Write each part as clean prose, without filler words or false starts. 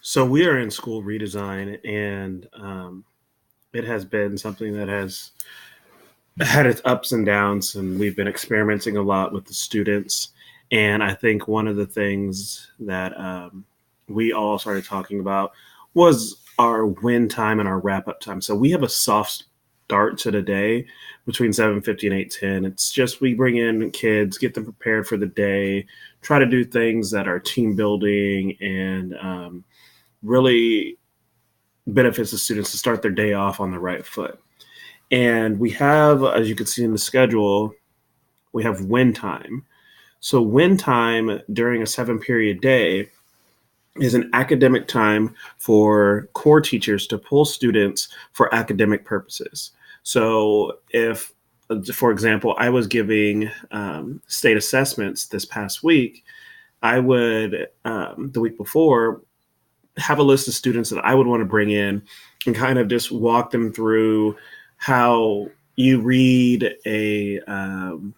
So we are in school redesign, and it has been something that has had its ups and downs, and we've been experimenting a lot with the students. And I think one of the things that we all started talking about was our win time and our wrap up time. So we have a soft start to the day between 7:50 and 8:10. It's just we bring in kids, get them prepared for the day, try to do things that are team building and really benefits the students to start their day off on the right foot. And we have, as you can see in the schedule, we have win time. So win time during a 7 period day is an academic time for core teachers to pull students for academic purposes. So if, for example, I was giving state assessments this past week, I would, the week before, have a list of students that I would want to bring in and kind of just walk them through how you read a an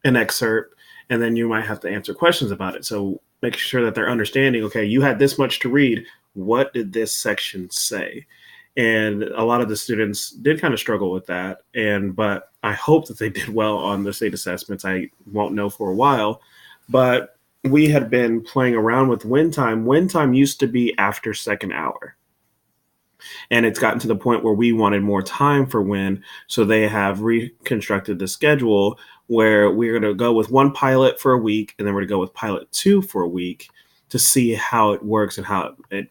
excerpt, and then you might have to answer questions about it. So make sure that they're understanding. Okay, you had this much to read. What did this section say? And a lot of the students did kind of struggle with that. But I hope that they did well on the state assessments. I won't know for a while, but we had been playing around with win time. Win time used to be after second hour. And it's gotten to the point where we wanted more time for win. So they have reconstructed the schedule where we're going to go with one pilot for a week, and then we're going to go with pilot two for a week to see how it works and how it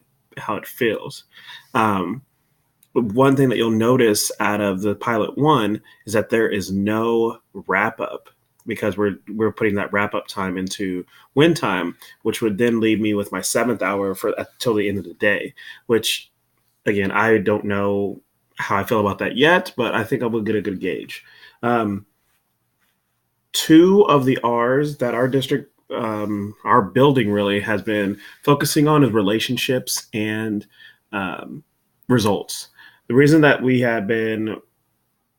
feels. One thing that you'll notice out of the pilot one is that there is no wrap up, because we're putting that wrap up time into win time, which would then leave me with my seventh hour for till the end of the day, which again, I don't know how I feel about that yet, but I think I will get a good gauge. Two of the R's that our district, our building really has been focusing on is relationships and results. The reason that we have been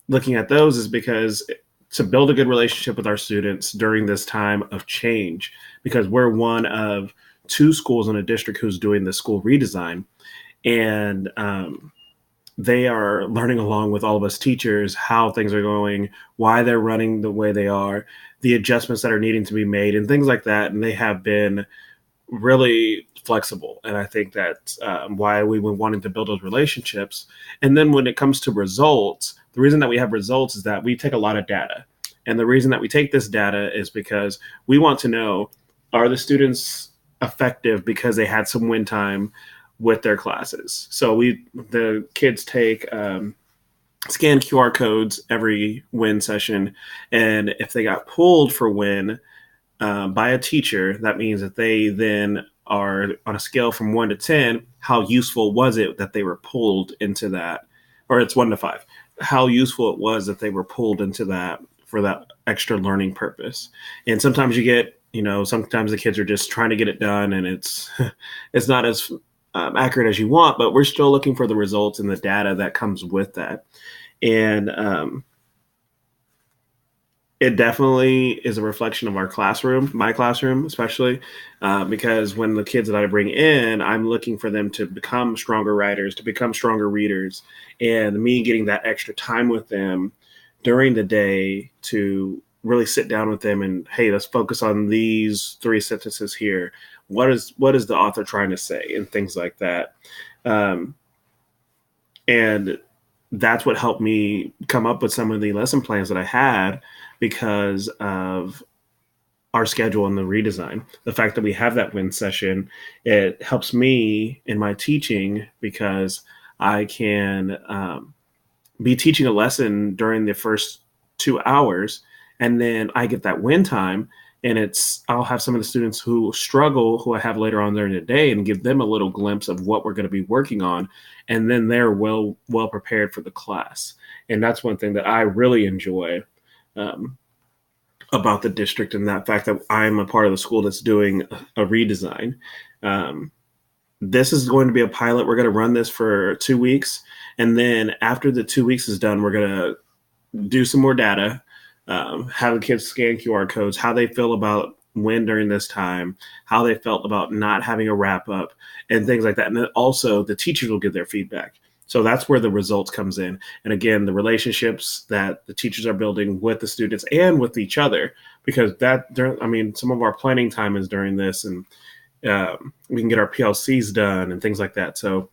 looking at those is because to build a good relationship with our students during this time of change, because we're one of two schools in a district who's doing the school redesign. And they are learning along with all of us teachers how things are going, why they're running the way they are, the adjustments that are needing to be made, and things like that. And they have been really flexible. And I think that's why we've been wanting to build those relationships. And then when it comes to results, the reason that we have results is that we take a lot of data. And the reason that we take this data is because we want to know, are the students effective because they had some win time with their classes? So the kids take scan QR codes every win session, and if they got pulled for win by a teacher, that means that they then are on a scale from 1 to 10. How useful was it that they were pulled into that? Or it's 1 to 5. How useful it was that they were pulled into that for that extra learning purpose. And sometimes you get, sometimes the kids are just trying to get it done, and it's it's not as accurate as you want, but we're still looking for the results and the data that comes with that. And it definitely is a reflection of our classroom, my classroom especially, because when the kids that I bring in, I'm looking for them to become stronger writers, to become stronger readers, and me getting that extra time with them during the day to really sit down with them and, hey, let's focus on these 3 sentences here. What is the author trying to say, and things like that. And that's what helped me come up with some of the lesson plans that I had because of our schedule and the redesign. The fact that we have that win session, it helps me in my teaching because I can be teaching a lesson during the first 2 hours, and then I get that win time, and I'll have some of the students who struggle, who I have later on during the day, and give them a little glimpse of what we're going to be working on, and then they're well prepared for the class. And that's one thing that I really enjoy about the district, and that fact that I'm a part of the school that's doing a redesign. This is going to be a pilot. We're going to run this for 2 weeks, and then after the 2 weeks is done, we're going to do some more data, have the kids scan QR codes, how they feel about when during this time, how they felt about not having a wrap up and things like that. And then also the teachers will give their feedback. So that's where the results comes in. And again, the relationships that the teachers are building with the students and with each other, because some of our planning time is during this, and we can get our PLCs done and things like that. So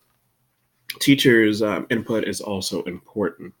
teachers' input is also important.